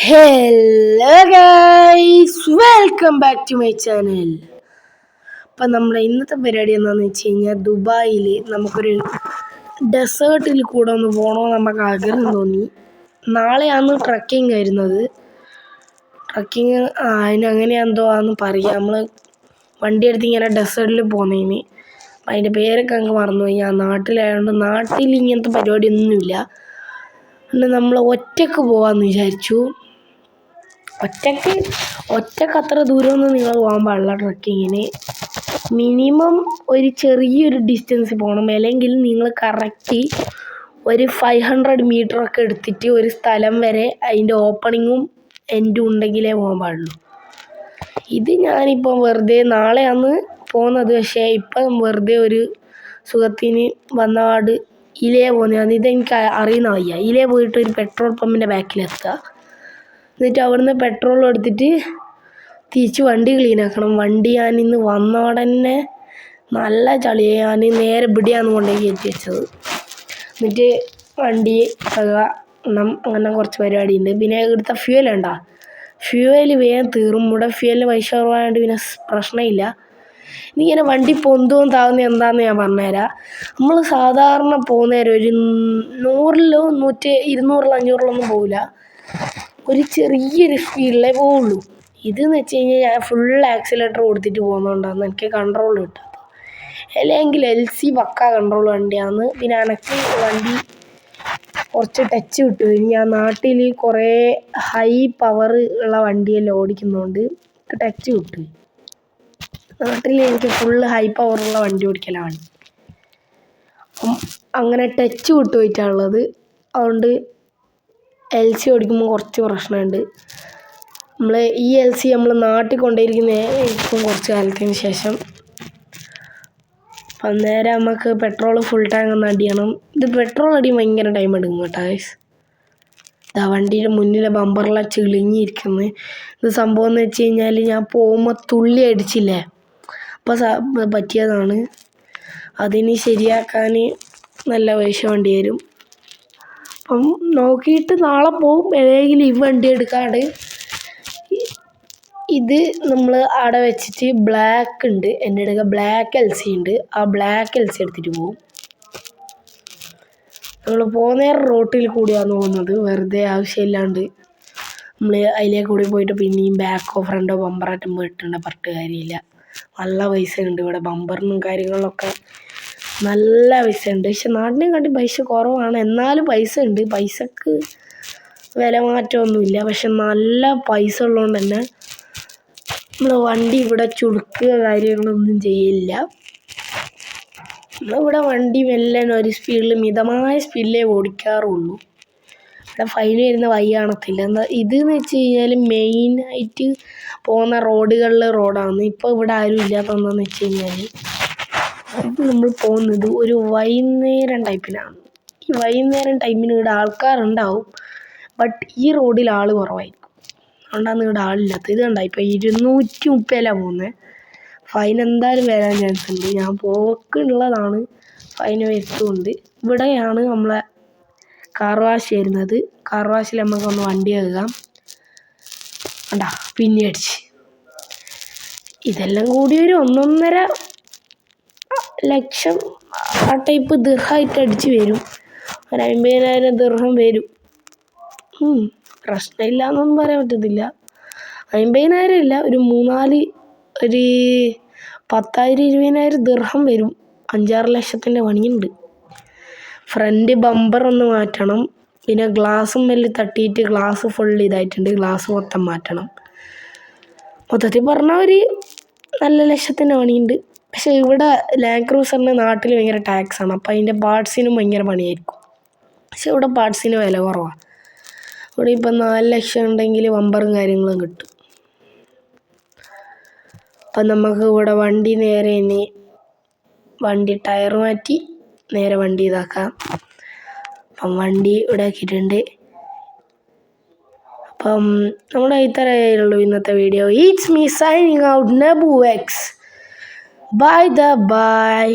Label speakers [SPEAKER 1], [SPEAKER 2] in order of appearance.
[SPEAKER 1] Hello guys, welcome back to my channel. അപ്പം നമ്മുടെ ഇന്നത്തെ പരിപാടി എന്താണെന്ന് വെച്ച് കഴിഞ്ഞാൽ ദുബായിൽ നമുക്കൊരു ഡെസേർട്ടിൽ കൂടെ ഒന്ന് പോകണമെന്ന് നമുക്ക് ആഗ്രഹം തോന്നി. നാളെയാണ് ട്രക്കിങ് വരുന്നത്. ട്രക്കിങ് അതിനെന്തോ ആണെന്ന് പറയാം. നമ്മൾ വണ്ടി എടുത്ത് ഇങ്ങനെ ഡെസേർട്ടിൽ പോകുന്നതിന് അതിൻ്റെ പേരൊക്കെ അങ്ങ് മറന്നുപോയി. ഞാൻ നാട്ടിലായതുകൊണ്ട് നാട്ടിൽ ഇങ്ങനത്തെ പരിപാടിയൊന്നുമില്ല. പിന്നെ നമ്മൾ ഒറ്റയ്ക്ക് പോകാമെന്ന് വിചാരിച്ചു. ഒറ്റക്ക് അത്ര ദൂരമൊന്നും നിങ്ങൾ പോകാൻ പാടില്ല. ട്രക്കിങ്ങിന് മിനിമം ഒരു ചെറിയൊരു ഡിസ്റ്റൻസ് പോകണം. അല്ലെങ്കിൽ നിങ്ങൾ കറക്റ്റ് ഒരു 500 മീറ്ററൊക്കെ എടുത്തിട്ട് ഒരു സ്ഥലം വരെ അതിൻ്റെ ഓപ്പണിങ്ങും എൻഡും ഉണ്ടെങ്കിലേ പോകാൻ പാടുള്ളൂ. ഇത് ഞാനിപ്പം വെറുതെ നാളെയാണ് പോകുന്നത്. പക്ഷേ ഇപ്പം വെറുതെ ഒരു സുഖത്തിന് വന്നപാട് ഇലേ പോകുന്നതാണ്. ഇതെനിക്ക് അറിയുന്ന വയ്യ. ഇലേ പോയിട്ട് ഒരു പെട്രോൾ പമ്പിൻ്റെ ബാക്കിലെത്തുക. എന്നിട്ട് അവിടുന്ന് പെട്രോൾ എടുത്തിട്ട് തിരിച്ച് വണ്ടി ക്ലീനാക്കണം. വണ്ടി ഞാനിന്ന് വന്നോടന്നെ നല്ല ചളിയാണ്. ഞാൻ നേരെ ഇവിടെയാണ് കൊണ്ടുപോയി കയറ്റി വെച്ചത്. എന്നിട്ട് വണ്ടി അങ്ങനെ കുറച്ച് പരിപാടിയുണ്ട്. പിന്നെ ഇവിടുത്തെ ഫ്യൂവലുണ്ടോ, ഫ്യൂവൽ വേഗം തീറും. ഇവിടെ ഫ്യൂവലിന് പൈസ കുറവായതുകൊണ്ട് പിന്നെ പ്രശ്നമില്ല. ഇങ്ങനെ വണ്ടി പൊന്തവും താവുന്ന എന്താണെന്ന് ഞാൻ പറഞ്ഞുതരാം. നമ്മൾ സാധാരണ പോകുന്നേരം ഒരു 100-ലോ 200-ലോ 500-ലൊന്നും പോകില്ല. ഒരു ചെറിയൊരു സ്പീഡിലേ പോവുള്ളൂ. ഇതെന്ന് വെച്ച് കഴിഞ്ഞാൽ ഞാൻ ഫുൾ ആക്സിലേറ്റർ കൊടുത്തിട്ട് പോകുന്നതുകൊണ്ടാണ് എനിക്ക് കൺട്രോൾ കിട്ടാത്തത്. അല്ലെങ്കിൽ LC പക്ക കൺട്രോൾ വണ്ടിയാണ്. പിന്നെ എനിക്ക് വണ്ടി കുറച്ച് ടച്ച് വിട്ടു. ഞാൻ നാട്ടിൽ കുറേ ഹൈ പവർ ഉള്ള വണ്ടിയെല്ലാം ഓടിക്കുന്നതുകൊണ്ട് ടച്ച് വിട്ടു. നാട്ടിൽ എനിക്ക് ഫുള്ള് ഹൈ പവറുള്ള വണ്ടി ഓടിക്കലാണ്. അപ്പം അങ്ങനെ ടച്ച് വിട്ടു പോയിട്ടുള്ളത്. അതുകൊണ്ട് LC ഓടിക്കുമ്പോൾ കുറച്ച് പ്രശ്നമുണ്ട്. ഈ LC നമ്മൾ നാട്ടിൽ കൊണ്ടുപോയിരിക്കുന്നതായിരിക്കും കുറച്ച് കാലത്തിന് ശേഷം. അപ്പം നേരെ നമുക്ക് പെട്രോൾ ഫുൾ ടാങ്ക് ഒന്ന് അടിയണം. ഇത് പെട്രോൾ അടിയും ഭയങ്കര ടൈം എടുക്കും കേട്ടോ ഗൈസ്. ഇതാ വണ്ടിയുടെ മുന്നിലെ ബമ്പറെല്ലാം ചിളിങ്ങിയിരിക്കുന്നത്. ഇത് സംഭവം എന്ന് വെച്ച് കഴിഞ്ഞാൽ ഞാൻ പോകുമ്പോൾ തുള്ളി അടിച്ചില്ലേ, അപ്പോൾ പറ്റിയതാണ്. അതിന് ശരിയാക്കാൻ നല്ല പൈസ വേണ്ടി വരും. അപ്പം നോക്കിയിട്ട് നാളെ പോവും. അല്ലെങ്കിൽ ഈ വണ്ടി എടുക്കാണ്ട് ഇത് നമ്മൾ അവിടെ വെച്ചിട്ട് ബ്ലാക്ക് ഉണ്ട് എൻ്റെ അടുക്ക, ബ്ലാക്ക് LC ഉണ്ട്. ആ ബ്ലാക്ക് LC എടുത്തിട്ട് പോവും. നമ്മൾ പോകുന്നേരം റോട്ടിൽ കൂടിയാണ് പോകുന്നത്. വെറുതെ ആവശ്യമില്ലാണ്ട് നമ്മൾ അതിലേക്ക് കൂടി പോയിട്ട് പിന്നെയും ബാക്കോ ഫ്രണ്ടോ ബമ്പറായിട്ടും പോയിട്ടുണ്ട് പറഞ്ഞിട്ട് കാര്യമില്ല. നല്ല പൈസ ഉണ്ട് ഇവിടെ ബമ്പറിനും കാര്യങ്ങളിലൊക്കെ നല്ല പൈസ ഉണ്ട്. പക്ഷെ നാട്ടിനെ കാട്ടി പൈസ കുറവാണ്. എന്നാലും പൈസ ഉണ്ട്. പൈസക്ക് വില മാറ്റമൊന്നുമില്ല. പക്ഷെ നല്ല പൈസ ഉള്ളതുകൊണ്ട് തന്നെ നമ്മൾ വണ്ടി ഇവിടെ ചുരുക്കുക കാര്യങ്ങളൊന്നും ചെയ്യില്ല. നമ്മളിവിടെ വണ്ടി മെല്ലെ ഒരു സ്പീഡിൽ മിതമായ സ്പീഡിലേ ഓടിക്കാറുള്ളൂ. ഇവിടെ ഫൈൻ വരുന്ന വഴി കാണത്തില്ല. ഇതെന്ന് വെച്ച് കഴിഞ്ഞാൽ മെയിനായിട്ട് പോകുന്ന റോഡാണ്. ഇപ്പോൾ ഇവിടെ ആരും ഇല്ലാത്തതെന്ന് വെച്ച് കഴിഞ്ഞാൽ ഇത് നമ്മൾ പോകുന്നത് ഒരു വൈകുന്നേരം ടൈപ്പിലാണ്. ഈ വൈകുന്നേരം ടൈമിന് ഇവിടെ ആൾക്കാരുണ്ടാവും. ബട്ട് ഈ റോഡിൽ ആൾ കുറവായിരിക്കും. അതുകൊണ്ടാണ് ഇവിടെ ആളില്ലാത്തത്. ഇത് കണ്ടോ, ഇപ്പോൾ 230 പോകുന്നത്. ഫൈൻ എന്തായാലും വരാൻ ചാൻസ് ഉണ്ട്. ഞാൻ പോക്കുള്ളതാണ്, ഫൈൻ വരുത്തുന്നുണ്ട്. ഇവിടെയാണ് നമ്മളെ കാർ വാഷ് വരുന്നത്. കാർ വാഷിൽ നമുക്കൊന്ന് വണ്ടി കഴുകാം. കണ്ടാ പിന്നെ അടിച്ച്. ഇതെല്ലാം കൂടി ഒരു 1.5 ലക്ഷം ആ ടൈപ്പ് ദിർഹമായിട്ട് അടിച്ച് വരും. ഒരു 50,000 ദിർഹം വരും. പ്രശ്നമില്ല എന്നൊന്നും പറയാൻ പറ്റത്തില്ല. 50,000 ഇല്ല, ഒരു 10,000-20,000 ദിർഹം വരും. 5-6 ലക്ഷത്തിൻ്റെ പണിയുണ്ട്. ഫ്രണ്ട് ബമ്പർ ഒന്ന് മാറ്റണം. പിന്നെ ഗ്ലാസും വലിയ തട്ടിയിട്ട് ഗ്ലാസ് ഫുൾ ഇതായിട്ടുണ്ട്. ഗ്ലാസ് മൊത്തം മാറ്റണം. മൊത്തത്തിൽ പറഞ്ഞാൽ ഒരു നല്ല ലക്ഷത്തിൻ്റെ പണിയുണ്ട്. പക്ഷേ ഇവിടെ ലാൻഡ് ക്രൂസറിൻ്റെ നാട്ടിൽ ഭയങ്കര ടാക്സാണ്. അപ്പോൾ അതിൻ്റെ പാർട്സിനും ഭയങ്കര പണിയായിരിക്കും. പക്ഷെ ഇവിടെ പാർട്സിന് വില കുറവാണ്. ഇവിടെ ഇപ്പം 4 ലക്ഷം ഉണ്ടെങ്കിൽ ബമ്പറും കാര്യങ്ങളും കിട്ടും. അപ്പം നമുക്ക് ഇവിടെ വണ്ടി നേരെ ഇനി വണ്ടി ടയർ മാറ്റി നേരെ വണ്ടി ഇതാക്കാം. അപ്പം വണ്ടി ഇവിടെ ആക്കിയിട്ടുണ്ട്. അപ്പം നമ്മുടെ ഇത്രയേ ഉള്ളൂ ഇന്നത്തെ video. It's me signing out, നബു എക്സ്. ബൈ.